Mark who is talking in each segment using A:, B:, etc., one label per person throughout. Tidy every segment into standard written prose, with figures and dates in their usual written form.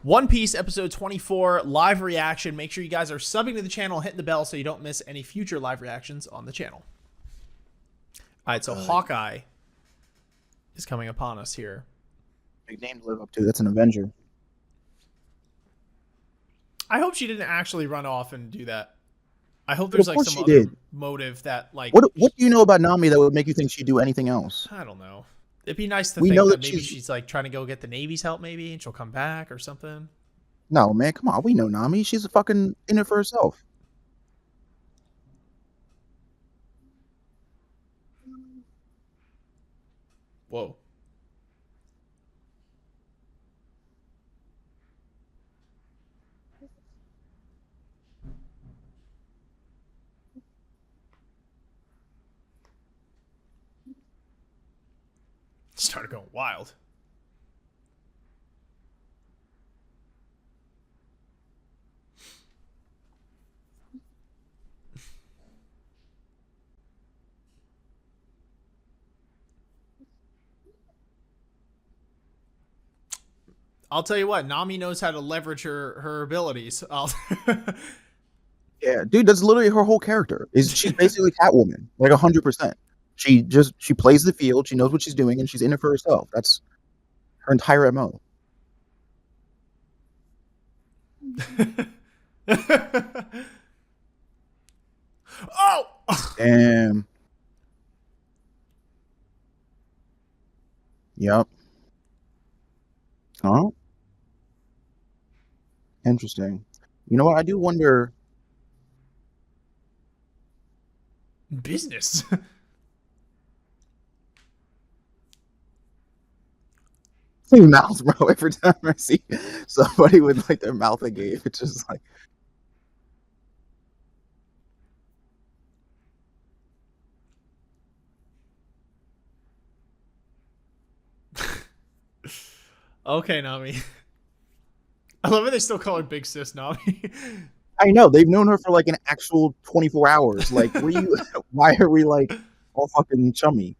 A: One Piece episode 24 live reaction. Make sure you guys are subbing to the channel, hitting the bell so you don't miss any future live reactions on the channel. All right, so Hawkeye is coming upon us here.
B: Big name to live up to. That's an Avenger.
A: I hope she didn't actually run off and do that. I hope there's like some
B: other
A: motive that like.
B: What do you know about Nami that would make you think she'd do anything else?
A: I don't know. It'd be nice to think that maybe she's like trying to go get the Navy's help, maybe, and she'll come back or something.
B: No, man, come on. We know Nami. She's a fucking in it for herself.
A: Whoa. Started going wild. I'll tell you what, Nami knows how to leverage her abilities.
B: Yeah, dude, that's literally her whole character. She's basically Catwoman, like 100%. She plays the field. She knows what she's doing, and she's in it for herself. That's her entire MO.
A: Oh!
B: Damn. Yep. Huh? Interesting. You know what? I do wonder.
A: Business.
B: Mouth, bro. Every time I see somebody with like their mouth agape, it's just like.
A: Okay, Nami. I love it. They still call her Big Sis Nami.
B: I know they've known her for like an actual 24 hours. Like, why are we like all fucking chummy?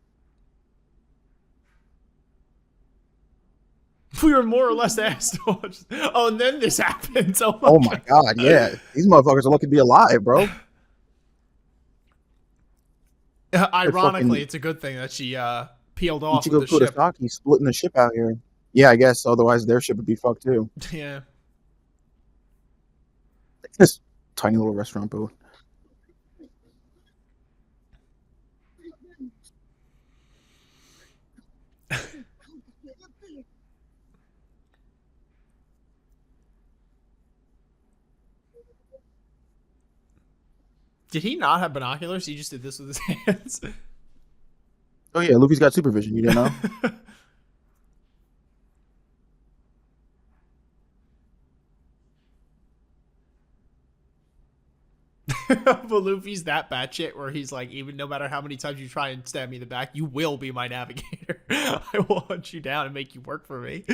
A: We were more or less asked. Oh, and then this happens.
B: Oh my god, yeah. These motherfuckers are lucky to be alive, bro.
A: Ironically, it's a good thing that she peeled off with the ship.
B: He's splitting the ship out here. Yeah, I guess. Otherwise, their ship would be fucked too.
A: Yeah.
B: This tiny little restaurant booth.
A: Did he not have binoculars? He just did this with his hands.
B: Oh yeah, Luffy's got supervision. You didn't know?
A: But Luffy's that batshit where he's like, even no matter how many times you try and stab me in the back, you will be my navigator. I will hunt you down and make you work for me.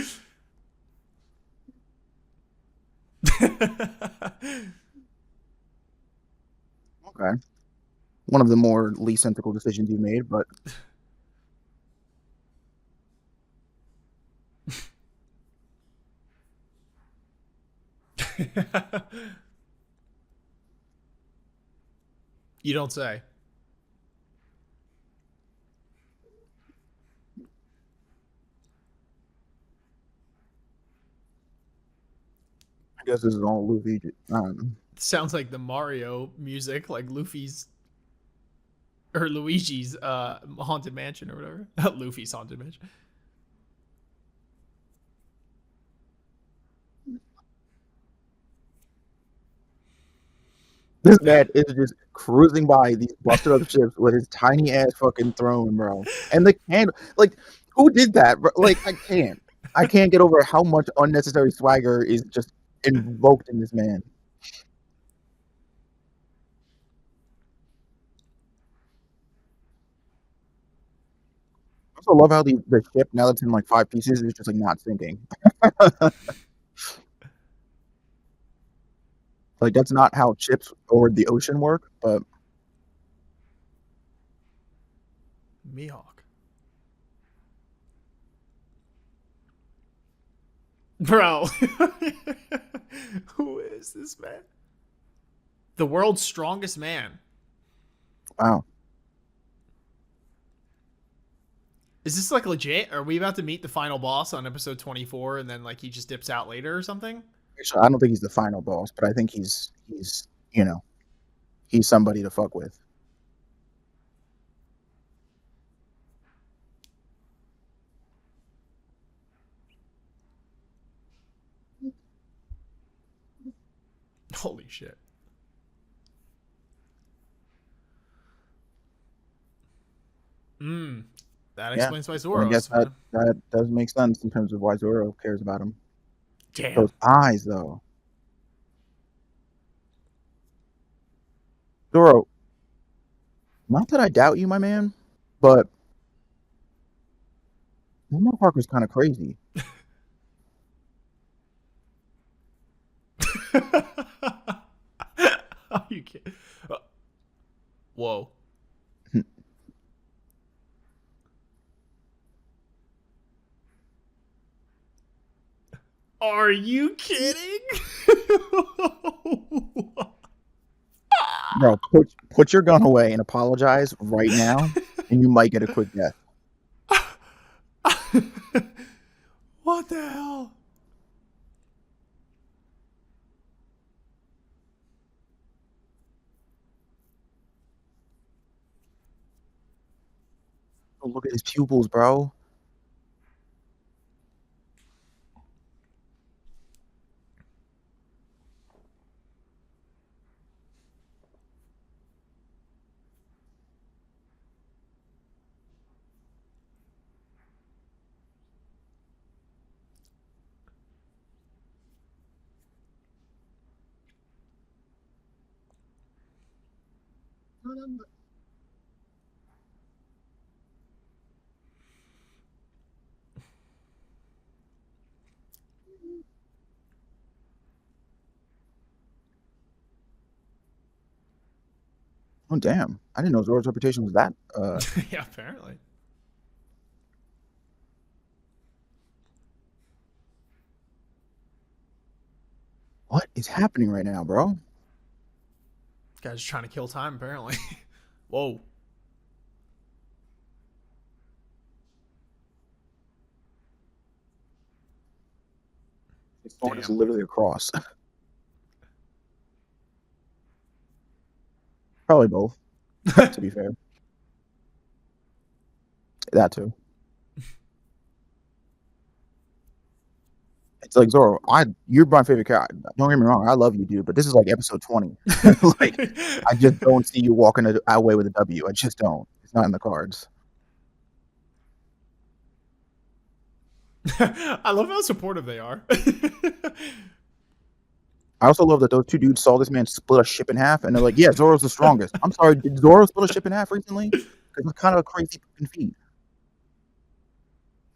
B: Okay. One of the more least ethical decisions you made, but
A: you don't say.
B: I guess this is all Luffy.
A: Sounds like the Mario music, like Luffy's or Luigi's haunted mansion or whatever. Luffy's haunted mansion.
B: This man is just cruising by these busted up ships with his tiny ass fucking throne, bro. And the candle, like, who did that, bro? Like, I can't get over how much unnecessary swagger is just invoked in this man. I also love how the ship, now that's in like 5 pieces, is just like not sinking. Like, that's not how ships or the ocean work, but
A: Mihawk. Bro. strongest man. The world's strongest man.
B: Wow.
A: Is this like legit? Are we about to meet the final boss on episode 24 and then like he just dips out later or something?
B: Actually, I don't think he's the final boss, but I think he's you know, he's somebody to fuck with.
A: Holy shit. That explains why
B: Well, I
A: Zoro.
B: guess that does make sense in terms of why Zoro cares about him.
A: Damn.
B: Those eyes, though. Zoro, not that I doubt you, my man, but Wilmar Parker's kind of crazy.
A: Are you kidding? Whoa. Are you kidding?
B: Bro, put your gun away and apologize right now, and you might get a quick death.
A: What the hell?
B: Oh, look at his pupils, bro. Oh, damn. I didn't know Zoro's reputation was that.
A: Yeah, apparently.
B: What is happening right now, bro?
A: Guy's just trying to kill time, apparently. Whoa.
B: His phone is literally across. Probably both, to be fair. That too. It's like, Zoro, you're my favorite character. Don't get me wrong, I love you, dude, but this is like episode 20. Like, I just don't see you walking away with a W. I just don't. It's not in the cards.
A: I love how supportive they are.
B: I also love that those two dudes saw this man split a ship in half, and they're like, yeah, Zoro's the strongest. I'm sorry, did Zoro split a ship in half recently? Because it's kind of a crazy fucking feat.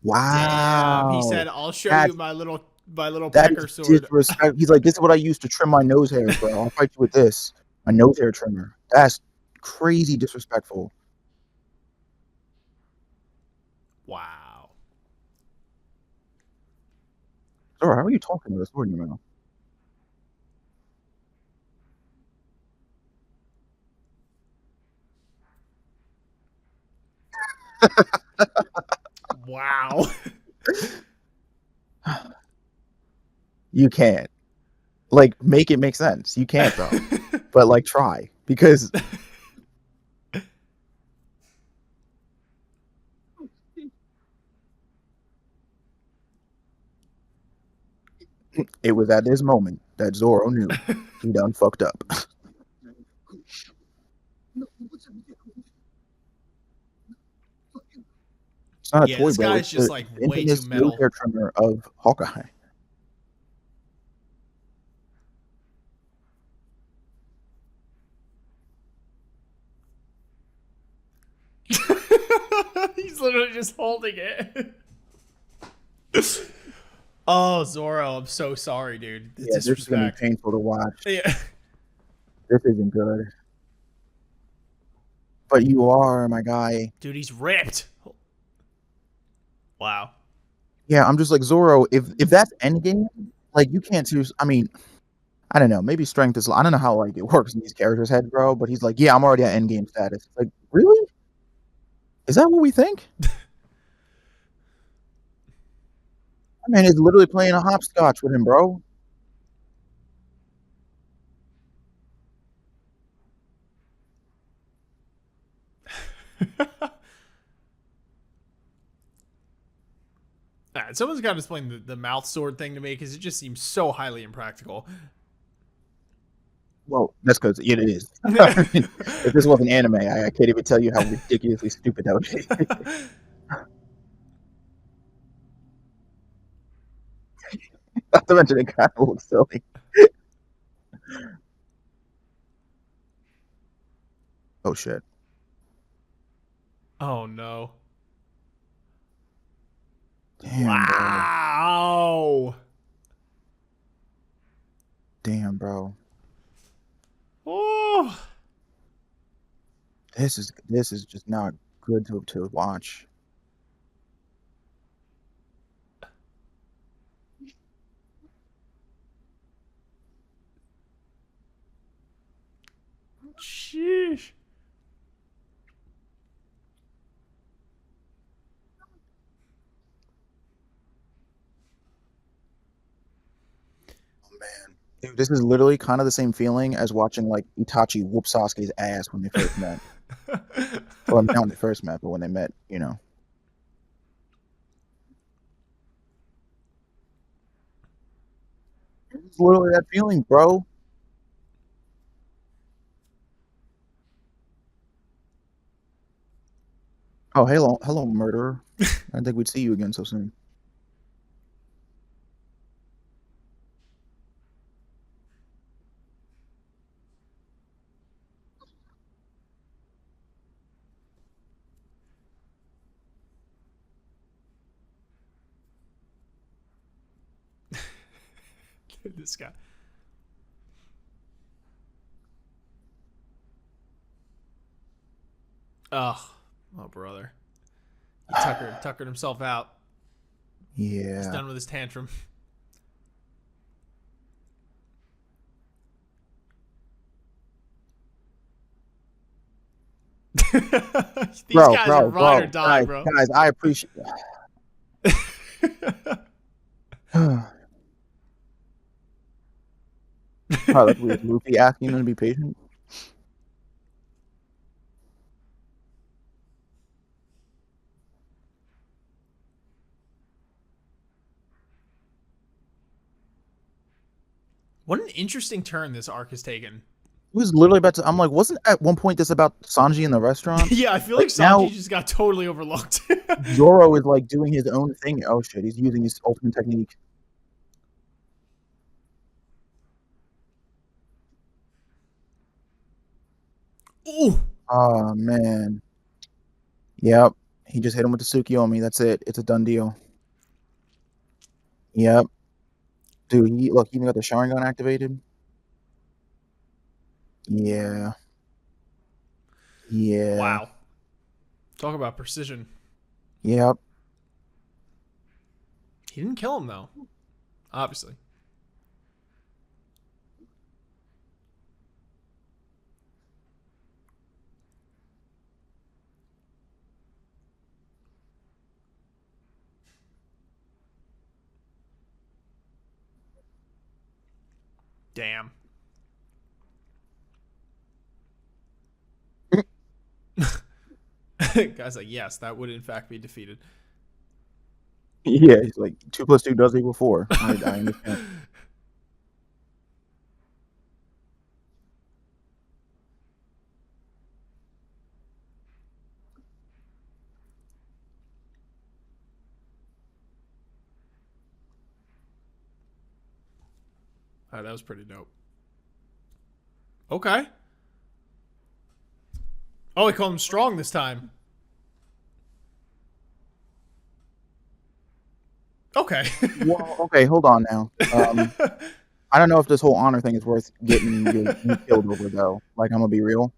B: Wow.
A: Damn. He said, I'll show you my little
B: that
A: pecker
B: is
A: sword.
B: disrespect. He's like, this is what I use to trim my nose hairs, bro. I'll fight you with this. My nose hair trimmer. That's crazy disrespectful.
A: Wow.
B: Zoro, how are you talking with a sword in your mouth?
A: Wow.
B: You can't. Like, make it make sense. You can't, though. But, like, try. Because it was at this moment that Zoro knew he done fucked up. It's not a toy,
A: this
B: bro.
A: guy's
B: It's
A: just
B: the
A: like way too
B: infamous
A: metal.
B: nose hair trimmer of Hawkeye.
A: He's literally just holding it. Oh, Zoro, I'm so sorry, dude. The
B: Yeah, this is gonna be painful to watch.
A: Yeah.
B: This isn't good. But you are, my guy.
A: Dude, he's ripped. Wow.
B: Yeah, I'm just like, Zoro, if that's endgame, like, you can't choose. I mean, I don't know. Maybe strength is. I don't know how like it works in these characters' head, bro. But he's like, yeah, I'm already at endgame status. Like, really? Is that what we think? That man is literally playing a hopscotch with him, bro.
A: Alright, someone's got to explain the mouth sword thing to me because it just seems so highly impractical.
B: Well, that's because it is. I mean, if this wasn't anime, I can't even tell you how ridiculously stupid that would be. Not to mention, it kind of looks silly. Oh shit!
A: Oh no.
B: Damn, bro.
A: Wow.
B: Damn, bro.
A: Oh.
B: This is just not good to watch.
A: Sheesh.
B: Oh man, dude, this is literally kind of the same feeling as watching like Itachi whoop Sasuke's ass when they first met. Well, not when they first met, but when they met, you know. It's literally that feeling, bro. Oh, hello, murderer. I didn't think we'd see you again so soon.
A: This guy. Oh, oh, brother. He tuckered himself out. He's
B: Yeah.
A: done with his tantrum. These guys are ride or die, bro.
B: Guys, I appreciate. Probably like weird Luffy asking him to be patient.
A: What an interesting turn this arc has taken.
B: He was literally about to. I'm like, wasn't at one point this about Sanji in the restaurant?
A: Yeah, I feel like Sanji
B: now
A: just got totally overlooked.
B: Zoro is like doing his own thing. Oh shit, he's using his ultimate technique.
A: Ooh.
B: Oh man. Yep. He just hit him with the Tsukiyomi. That's it. It's a done deal. Yep. Dude, he look, he even got the Sharingan activated. Yeah. Yeah.
A: Wow. Talk about precision.
B: Yep.
A: He didn't kill him though. Obviously. Damn. Guy's like, yes, that would in fact be defeated.
B: Yeah, he's like 2 + 2 does equal 4. I understand.
A: Oh, that was pretty dope. Okay. Oh, he called him strong this time. Okay.
B: Well, okay, hold on now. I don't know if this whole honor thing is worth getting you killed over though. Like, I'm gonna be real.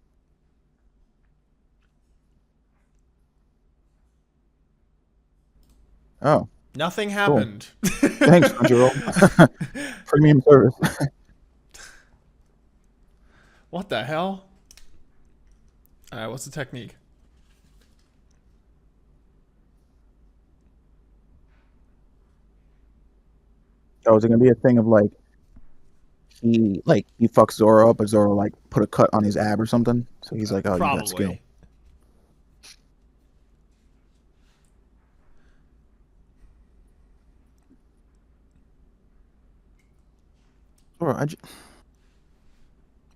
B: Oh,
A: Nothing
B: cool.
A: happened.
B: Thanks, Crunchyroll. Premium service.
A: What the hell? All right, what's the technique?
B: Oh, is it gonna be a thing of like he fucks Zoro up, but Zoro like put a cut on his ab or something? So he's like, oh, you got skill.
A: Probably.
B: Zoro,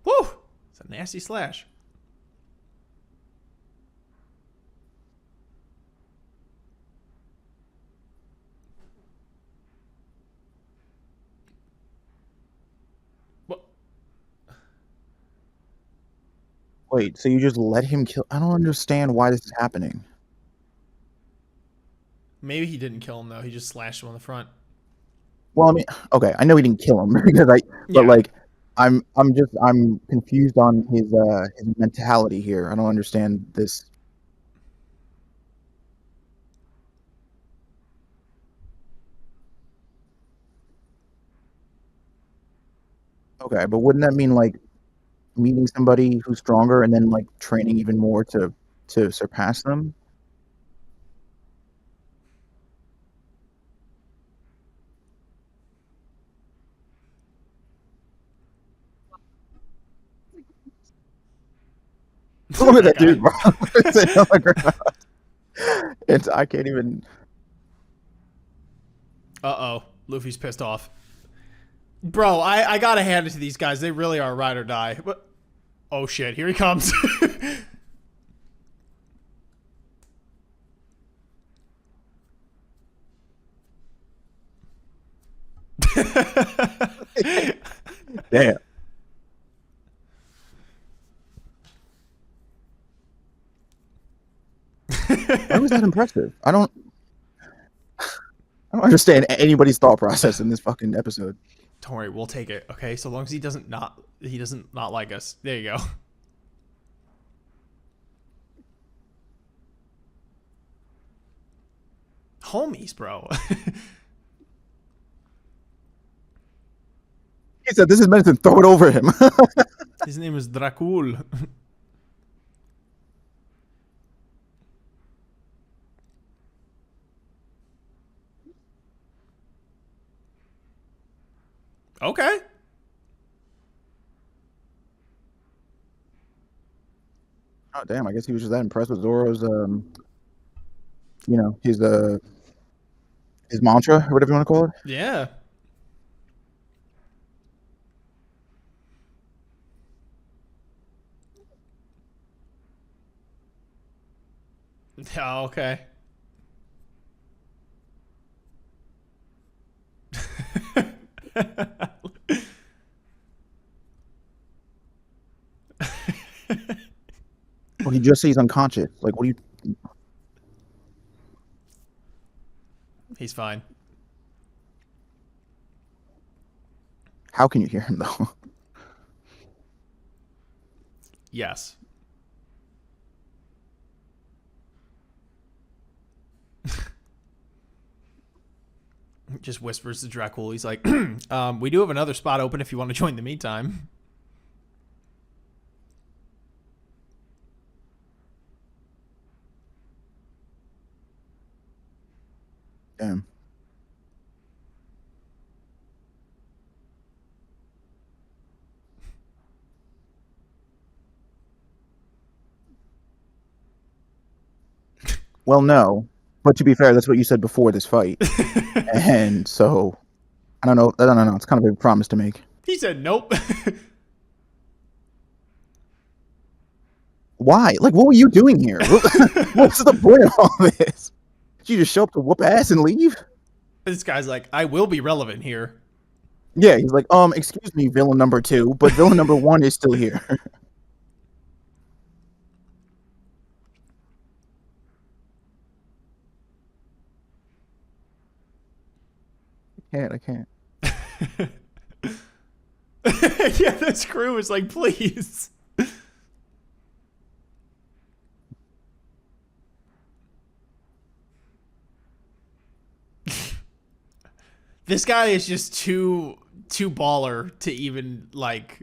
A: Woo! It's a nasty slash. What?
B: wait, so you just let him kill? I don't understand why this is happening.
A: Maybe he didn't kill him though. He just slashed him on the front.
B: Well, I mean, okay, I know he didn't kill him but
A: Yeah.
B: like, I'm confused on his mentality here. I don't understand this. Okay, but wouldn't that mean like meeting somebody who's stronger and then like training even more to surpass them? Look at
A: That
B: that
A: guy.
B: dude, bro. It's on the ground. It's I can't even.
A: Uh-oh. Luffy's pissed off. Bro, I gotta hand it to these guys. They really are ride or die. But oh shit, here he comes.
B: Damn. Why was that impressive? I don't understand anybody's thought process in this fucking episode.
A: Don't worry, we'll take it. Okay, so long as he doesn't not like us. There you go. Homies, bro.
B: He said, "This is medicine. Throw it over him."
A: His name is Dracul. Okay.
B: Oh damn! I guess he was just that impressed with Zoro's, his mantra or whatever you want to call it.
A: Yeah. Oh, okay.
B: Well, he just says he's unconscious. Like, what do you?
A: He's fine.
B: How can you hear him though?
A: Yes. Just whispers to Dracul. He's like, we do have another spot open if you want to join in the meantime.
B: Damn. Well, no. But to be fair, that's what you said before this fight, and so I don't know. I don't know. It's kind of a promise to make.
A: He said nope.
B: Why? Like, what were you doing here? What's the point of all this? Did you just show up to whoop ass and leave?
A: This guy's like, I will be relevant here.
B: Yeah, he's like, excuse me, villain number 2, but villain number 1 is still here. I can't.
A: Yeah, this crew is like, please. This guy is just too baller to even like.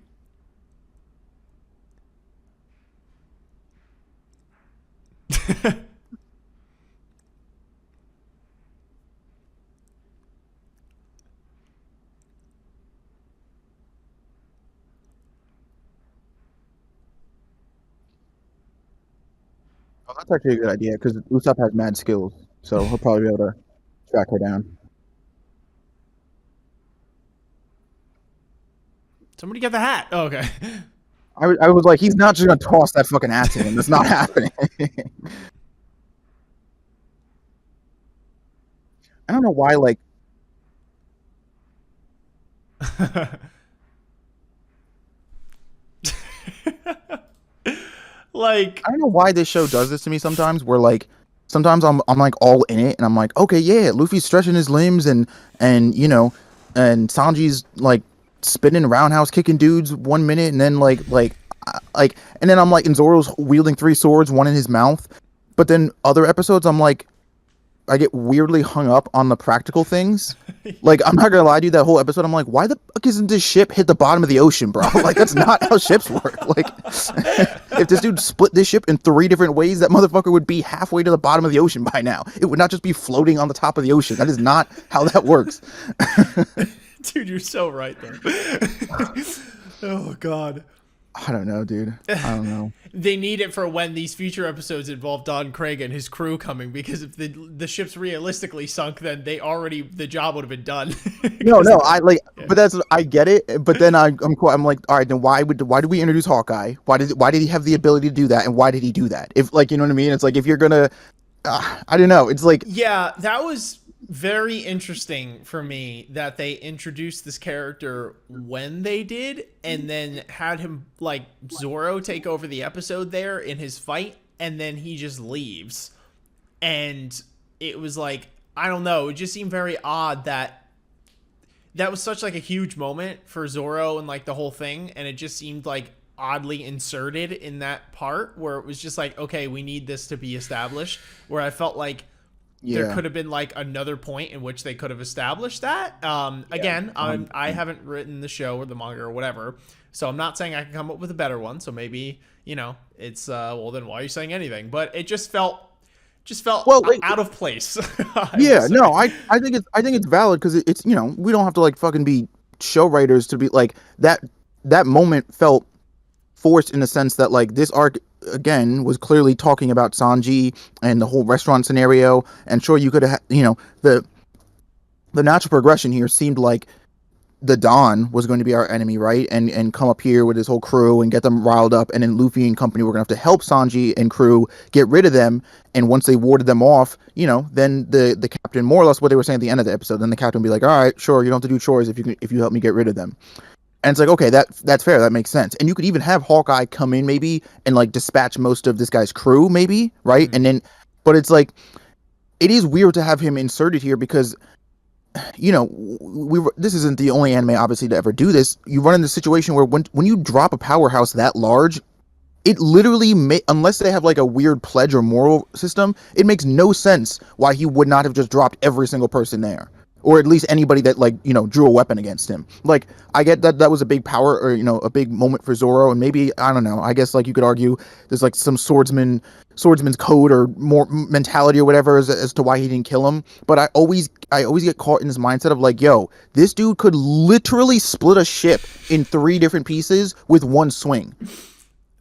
B: Oh, that's actually a good idea because Usopp has mad skills, so he'll probably be able to track her down.
A: Somebody get the hat. Oh, okay.
B: I was like, he's not just gonna toss that fucking hat to him. That's not happening. I don't know why, like,
A: Like,
B: I don't know why this show does this to me sometimes. Where like, sometimes I'm like all in it, and I'm like, okay, yeah, Luffy's stretching his limbs, and you know, and Sanji's like spinning roundhouse kicking dudes 1 minute, and then and then I'm like, and Zoro's wielding 3 swords, one in his mouth. But then other episodes, I'm like, I get weirdly hung up on the practical things. Like, I'm not gonna lie to you, that whole episode, I'm like, why the fuck isn't this ship hit the bottom of the ocean, bro? Like, that's not how ships work. Like, if this dude split this ship in 3 different ways, that motherfucker would be halfway to the bottom of the ocean by now. It would not just be floating on the top of the ocean. That is not how that works.
A: dude, you're so right though. Oh god.
B: I don't know, dude. I don't know.
A: They need it for when these future episodes involve Don Craig and his crew coming, because if the ship's realistically sunk, then the job would have been done.
B: No, I like, but I get it. But then I'm like, all right, then why did we introduce Hawkeye? Why did he have the ability to do that, and why did he do that? If, like, you know what I mean? It's like, if you're gonna, I don't know. It's like,
A: yeah, that was very interesting for me that they introduced this character when they did, and then had him, like, Zoro take over the episode there in his fight, and then he just leaves. And it was like, I don't know, it just seemed very odd that was such like a huge moment for Zoro and like the whole thing, and it just seemed like oddly inserted in that part where it was just like, okay, we need this to be established, where I felt like there could have been like another point in which they could have established that. Again, I haven't written the show or the manga or whatever, so I'm not saying I can come up with a better one. So maybe, you know, it's well, then why are you saying anything? But it just felt well, like, out of place.
B: Yeah, no, I think it's valid, because it's, you know, we don't have to like fucking be show writers to be like that. That moment felt forced in the sense that, like, this arc again was clearly talking about Sanji and the whole restaurant scenario, and sure, you could have, you know, the natural progression here seemed like the Don was going to be our enemy, right? And come up here with his whole crew and get them riled up, and then Luffy and company were gonna have to help Sanji and crew get rid of them. And once they warded them off, you know, then the captain, more or less what they were saying at the end of the episode, then the captain would be like, all right, sure, you don't have to do chores if you help me get rid of them. And it's like, okay, that's fair, that makes sense. And you could even have Hawkeye come in maybe and like dispatch most of this guy's crew, maybe, right? Mm-hmm. And then, but it's like, it is weird to have him inserted here because, you know, this isn't the only anime obviously to ever do this. You run into a situation where when you drop a powerhouse that large, it literally unless they have like a weird pledge or moral system, it makes no sense why he would not have just dropped every single person there, or at least anybody that, like, you know, drew a weapon against him. Like, I get that was a big power, or, you know, a big moment for Zoro, and maybe, I don't know, I guess, like, you could argue there's like some swordsman's code or more mentality or whatever as to why he didn't kill him. But I always get caught in this mindset of like, yo, this dude could literally split a ship in 3 different pieces with one swing.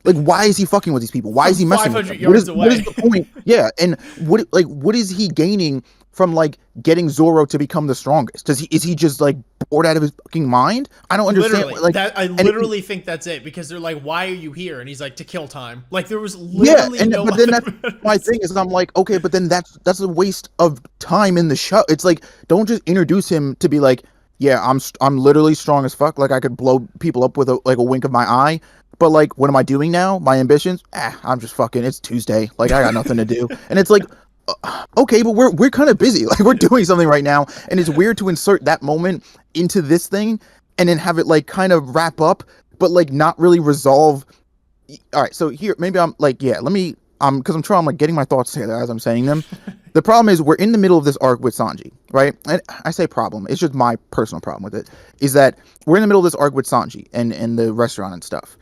B: Like, why is he fucking with these people? Why is he messing with them? What is the point? Yeah, and what is he gaining from, like, getting Zoro to become the strongest? Is he just, like, bored out of his fucking mind? I don't understand.
A: Literally,
B: like,
A: I literally think that's it, because they're like, why are you here? And he's like, to kill time. Like, there was literally no
B: but then that's my thing is, I'm like, okay, but then that's a waste of time in the show. It's like, don't just introduce him to be like, yeah, I'm literally strong as fuck. Like, I could blow people up with a wink of my eye. But, like, what am I doing now? My ambitions? I'm just fucking, it's Tuesday. Like, I got nothing to do. And it's like, okay, but we're kind of busy. Like, we're doing something right now. And it's weird to insert that moment into this thing and then have it, like, kind of wrap up, but, like, not really resolve. All right, so here, maybe I'm like, yeah, let me, because I'm like getting my thoughts together as I'm saying them. The problem is we're in the middle of this arc with Sanji, right? And I say problem, it's just my personal problem with it, is that we're in the middle of this arc with Sanji and the restaurant and stuff.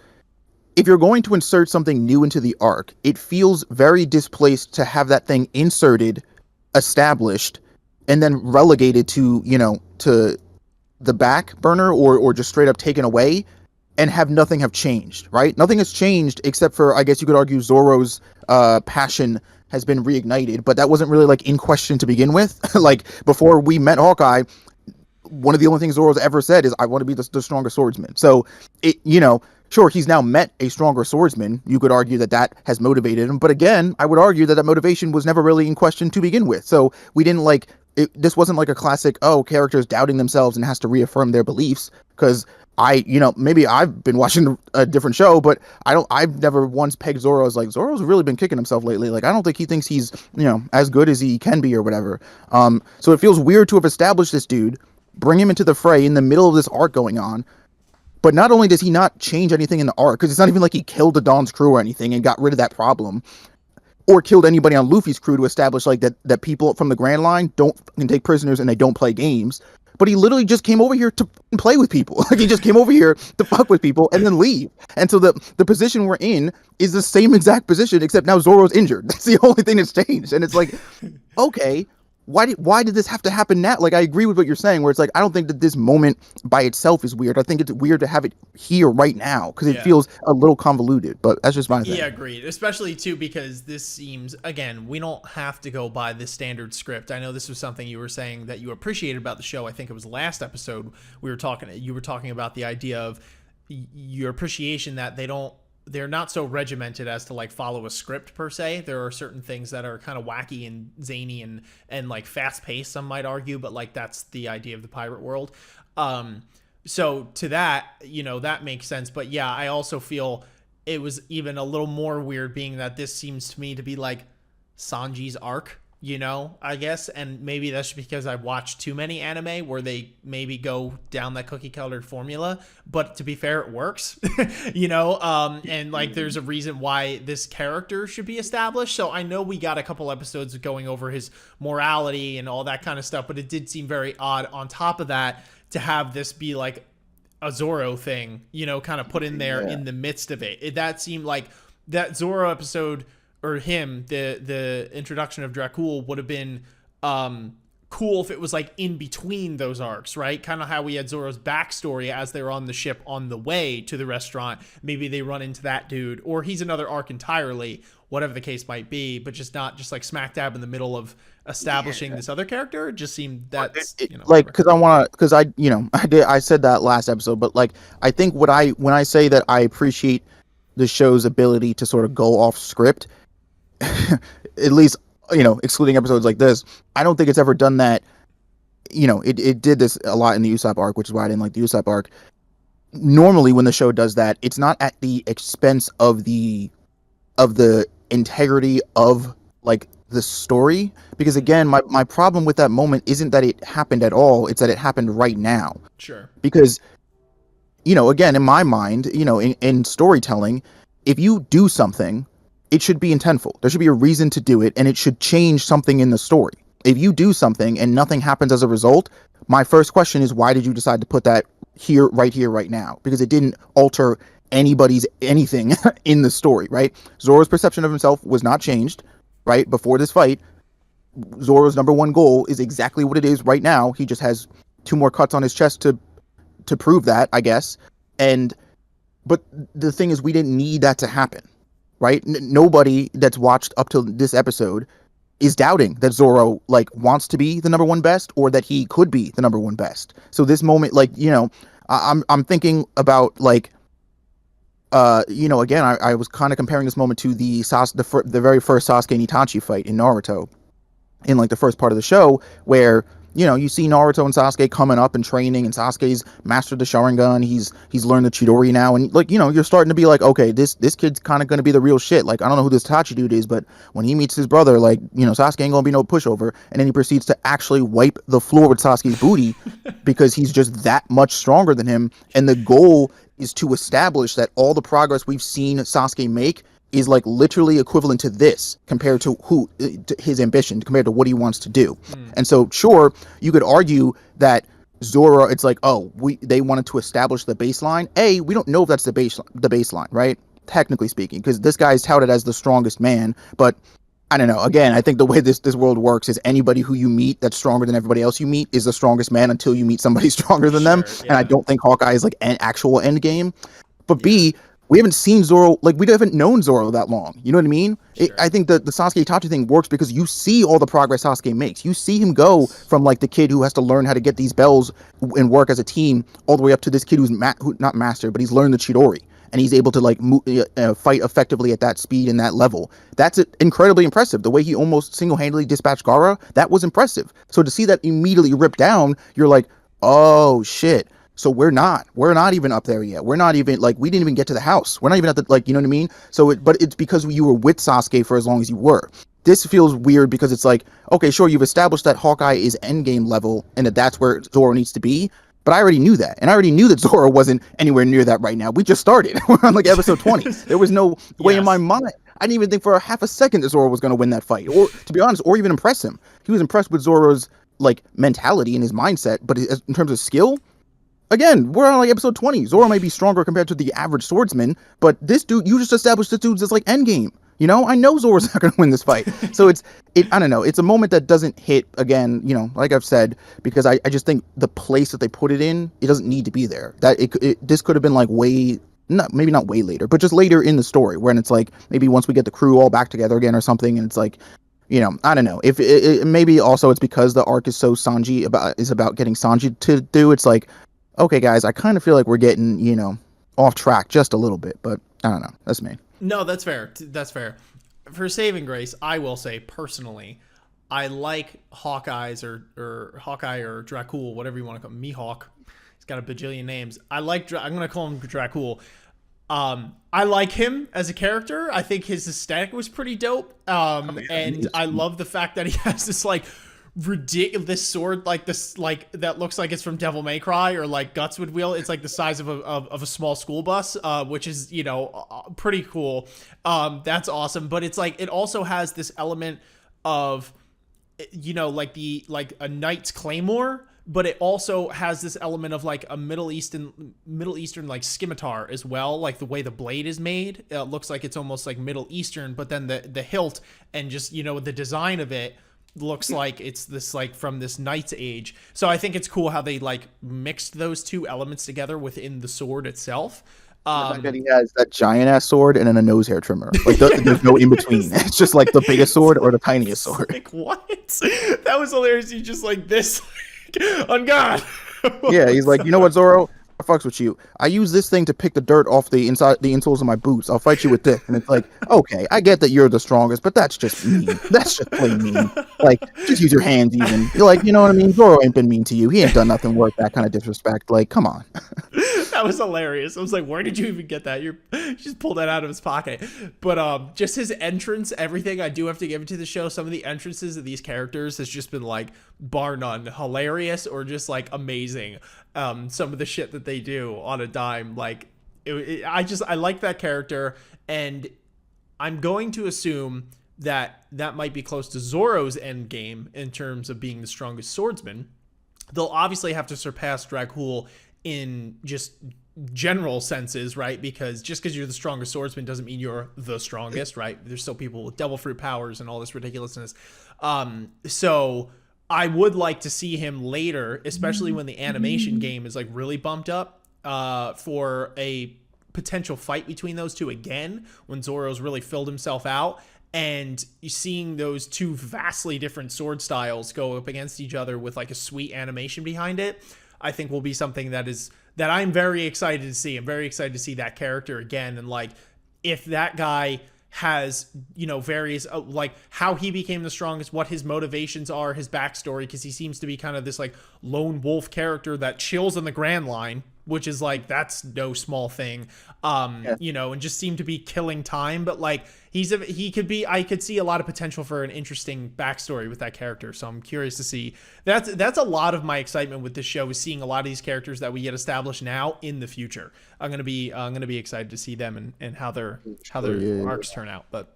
B: if you're going to insert something new into the arc, it feels very displaced to have that thing inserted, established, and then relegated to, to the back burner or just straight up taken away and have nothing have changed, right? Nothing has changed except for, I guess you could argue, Zoro's passion has been reignited, but that wasn't really like in question to begin with. Like before we met Hawkeye, one of the only things Zoro's ever said is, I want to be the strongest swordsman. So sure, he's now met a stronger swordsman. You could argue that has motivated him. But again, I would argue that motivation was never really in question to begin with. So we didn't this wasn't like a classic, characters doubting themselves and has to reaffirm their beliefs. Because maybe I've been watching a different show, but I've never once pegged Zoro as like, Zoro's really been kicking himself lately. Like, I don't think he thinks he's, as good as he can be or whatever. So it feels weird to have established this dude, bring him into the fray in the middle of this arc going on. But not only does he not change anything in the arc, because it's not even like he killed the Dawn's crew or anything and got rid of that problem, or killed anybody on Luffy's crew to establish like that people from the Grand Line can take prisoners and they don't play games. But he literally just came over here to play with people. Like, he just came over here to fuck with people and then leave. And so the position we're in is the same exact position, except now Zoro's injured. That's the only thing that's changed. And it's like, okay, why did this have to happen now? Like, I agree with what you're saying, where it's like, I don't think that this moment by itself is weird. I think it's weird to have it here right now because it feels a little convoluted, but that's just my thing.
A: Yeah, agreed. Especially too, because this seems, again, we don't have to go by the standard script. I know this was something you were saying that you appreciated about the show. I think it was last episode you were talking about the idea of your appreciation that they're not so regimented as to like follow a script per se. There are certain things that are kind of wacky and zany and like fast paced, some might argue, but like that's the idea of the pirate world. So to that, that makes sense. But yeah, I also feel it was even a little more weird being that this seems to me to be like Sanji's arc, I guess. And maybe that's because I've watched too many anime where they maybe go down that cookie colored formula. But to be fair, it works, and like there's a reason why this character should be established. So I know we got a couple episodes going over his morality and all that kind of stuff, but it did seem very odd on top of that to have this be like a Zoro thing, kind of put in there in the midst of it. That seemed like that Zoro episode, or him, the introduction of Dracul would have been cool if it was like in between those arcs, right? Kind of how we had Zoro's backstory as they're on the ship on the way to the restaurant. Maybe they run into that dude, or he's another arc entirely, whatever the case might be, but just not just like smack dab in the middle of establishing this other character. It just seemed that's
B: like, I said that last episode, but like I think when I say that I appreciate the show's ability to sort of go off script, at least excluding episodes like this, I don't think it's ever done that. It did this a lot in the Usopp arc, which is why I didn't like the Usopp arc. Normally when the show does that, it's not at the expense of the integrity of like the story, because again, my problem with that moment isn't that it happened at all, it's that it happened right now.
A: Sure.
B: Because again, in my mind, in storytelling, if you do something, it should be intentful. There should be a reason to do it, and it should change something in the story. If you do something and nothing happens as a result, my first question is, why did you decide to put that here, right now? Because it didn't alter anything in the story, right? Zoro's perception of himself was not changed, right? Before this fight, Zoro's number one goal is exactly what it is right now. He just has 2 more cuts on his chest to prove that, I guess. But the thing is, we didn't need that to happen. Right? Nobody that's watched up to this episode is doubting that Zoro like wants to be the number one best, or that he could be the number one best. So this moment, like, I'm thinking about like, again, I was kind of comparing this moment to the very first Sasuke and Itachi fight in Naruto, in like the first part of the show, where you see Naruto and Sasuke coming up and training, and Sasuke's mastered the Sharingan. He's learned the Chidori now, and like you're starting to be like, okay, this kid's kind of going to be the real shit. Like, I don't know who this Itachi dude is, but when he meets his brother, like Sasuke ain't gonna be no pushover. And then he proceeds to actually wipe the floor with Sasuke's booty because he's just that much stronger than him. And the goal is to establish that all the progress we've seen Sasuke make is like literally equivalent to this compared to his ambition, compared to what he wants to do. And so sure, you could argue that Zoro, it's like, they wanted to establish the baseline. We don't know if that's the baseline, right? technically speaking, because this guy is touted as the strongest man, but I don't know. Again, I think the way this world works is anybody who you meet that's stronger than everybody else you meet is the strongest man until you meet somebody stronger than them.
A: Sure,
B: And I
A: yeah.
B: don't think Hawkeye is like an actual end game. But
A: Yeah.
B: B, we haven't seen Zoro, like we haven't known Zoro that long. You know what I mean?
A: Sure.
B: I think the Sasuke Itachi thing works because you see all the progress Sasuke makes. You see him go from like the kid who has to learn how to get these bells and work as a team all the way up to this kid who's not master, but he's learned the Chidori. And he's able to like fight effectively at that speed and that level. That's incredibly impressive. The way he almost single-handedly dispatched Gaara, that was impressive. So to see that immediately ripped down, you're like, oh shit. So we're not even up there yet. We're not even like, we didn't even get to the house. We're not even at the, like, you know what I mean? So but it's because you were with Sasuke for as long as you were. This feels weird because it's like, okay, sure, you've established that Hawkeye is endgame level and that's where Zoro needs to be. But I already knew that. And I already knew that Zoro wasn't anywhere near that right now. We just started. We're on like episode 20. There was no way in my mind. I didn't even think for a half a second that Zoro was going to win that fight. Or to be honest, or even impress him. He was impressed with Zoro's like mentality and his mindset. But in terms of skill, again, we're on like episode 20. Zoro may be stronger compared to the average swordsman. But this dude, you just established this dude's just like endgame. You know, I know Zoro's not going to win this fight. So I don't know. It's a moment that doesn't hit, again, you know, like I've said, because I just think the place that they put it in, it doesn't need to be there. That this could have been like maybe not way later, but just later in the story when it's like, maybe once we get the crew all back together again or something. And it's like, you know, I don't know if maybe also it's because the arc is so about getting Sanji to do. It's like, okay, guys, I kind of feel like we're getting, you know, off track just a little bit, but I don't know. That's me.
A: No, that's fair. That's fair. For saving grace, I will say personally, I like Hawkeyes or Hawkeye or Dracul, whatever you want to call him. Mihawk. He's got a bajillion names. I'm gonna call him Dracul. I like him as a character. I think his aesthetic was pretty dope. And I love the fact that he has this like ridiculous sword like this, like that looks like it's from Devil May Cry or like Guts would wield. It's like the size of a small school bus, which is, you know, pretty cool. That's awesome. But it's like, it also has this element of, you know, like a knight's claymore, but it also has this element of like a Middle Eastern like scimitar as well. Like the way the blade is made, it looks like it's almost like Middle Eastern, but then the hilt and just, you know, the design of it looks like it's this like from this knight's age. So I think it's cool how they like mixed those two elements together within the sword itself.
B: That he has that giant ass sword and then a nose hair trimmer. Like there's no in between. It's just like the biggest sword or the tiniest sword.
A: Like what? That was hilarious. You just like this on God.
B: Yeah, he's like, you know what, Zoro? I fucks with you. I use this thing to pick the dirt off the insoles of my boots. I'll fight you with this. And it's like, okay, I get that you're the strongest, but that's just mean. That's just plain mean. Like, just use your hands even. You're like, you know what I mean? Zoro ain't been mean to you. He ain't done nothing worth that kind of disrespect. Like, come on.
A: That was hilarious. I was like, where did you even get that? You just pulled that out of his pocket. But just his entrance, everything, I do have to give it to the show. Some of the entrances of these characters has just been like, bar none, hilarious or just like amazing. Some of the shit that they do on a dime, like I like that character, and I'm going to assume that might be close to Zoro's end game in terms of being the strongest swordsman. They'll obviously have to surpass Dracul in just general senses, right? Because just because you're the strongest swordsman doesn't mean you're the strongest, right? There's still people with devil fruit powers and all this ridiculousness. So I would like to see him later, especially when the animation game is like really bumped up, for a potential fight between those two again, when Zoro's really filled himself out, and seeing those two vastly different sword styles go up against each other with like a sweet animation behind it, I think will be something that I'm very excited to see. I'm very excited to see that character again. And like, if that guy has, you know, various, like how he became the strongest, what his motivations are, his backstory, because he seems to be kind of this like lone wolf character that chills on the Grand Line, which is like, that's no small thing, you know, and just seem to be killing time. But like, I could see a lot of potential for an interesting backstory with that character. So I'm curious to see. That's a lot of my excitement with this show, is seeing a lot of these characters that we get established now in the future. I'm gonna be excited to see them and how their arcs turn out. But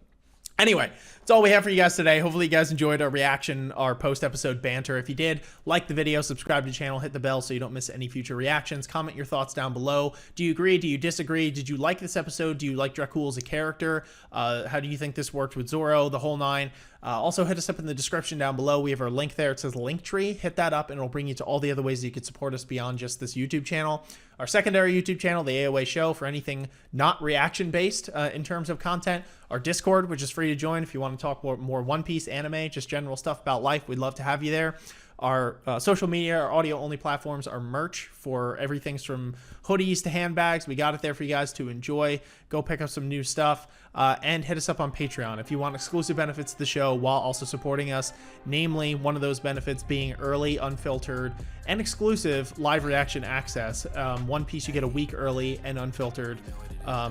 A: Anyway, that's all we have for you guys today. Hopefully you guys enjoyed our reaction, our post-episode banter. If you did, like the video, subscribe to the channel, hit the bell so you don't miss any future reactions. Comment your thoughts down below. Do you agree? Do you disagree? Did you like this episode? Do you like Dracul as a character? How do you think this worked with Zoro? The whole nine. Also, hit us up in the description down below. We have our link there. It says Linktree. Hit that up, and it'll bring you to all the other ways that you could support us beyond just this YouTube channel. Our secondary YouTube channel, the AOA Show, for anything not reaction-based in terms of content. Our Discord, which is free to join if you want to talk more One Piece, anime, just general stuff about life. We'd love to have you there. Our social media, our audio-only platforms, our merch for everything from hoodies to handbags. We got it there for you guys to enjoy. Go pick up some new stuff. And hit us up on Patreon if you want exclusive benefits to the show while also supporting us. Namely, one of those benefits being early, unfiltered, and exclusive live reaction access. One Piece you get a week early and unfiltered,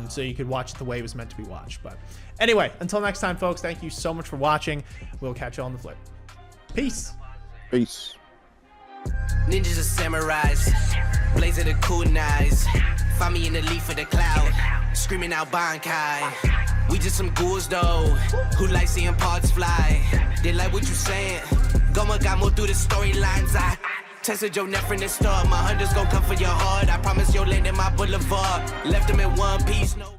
A: so you could watch it the way it was meant to be watched. But anyway, until next time, folks, thank you so much for watching. We'll catch you on the flip. Peace.
B: Peace.
C: Ninjas and samurais, blazing the kunais. Find me in the leaf of the cloud, screaming out Bankai. We just some ghouls though, who like seeing parts fly. They like what you saying, Goma got more through the storylines. I tested your neck from the start. My hunters gon' come for your heart. I promise you'll land in my boulevard. Left them in one piece, no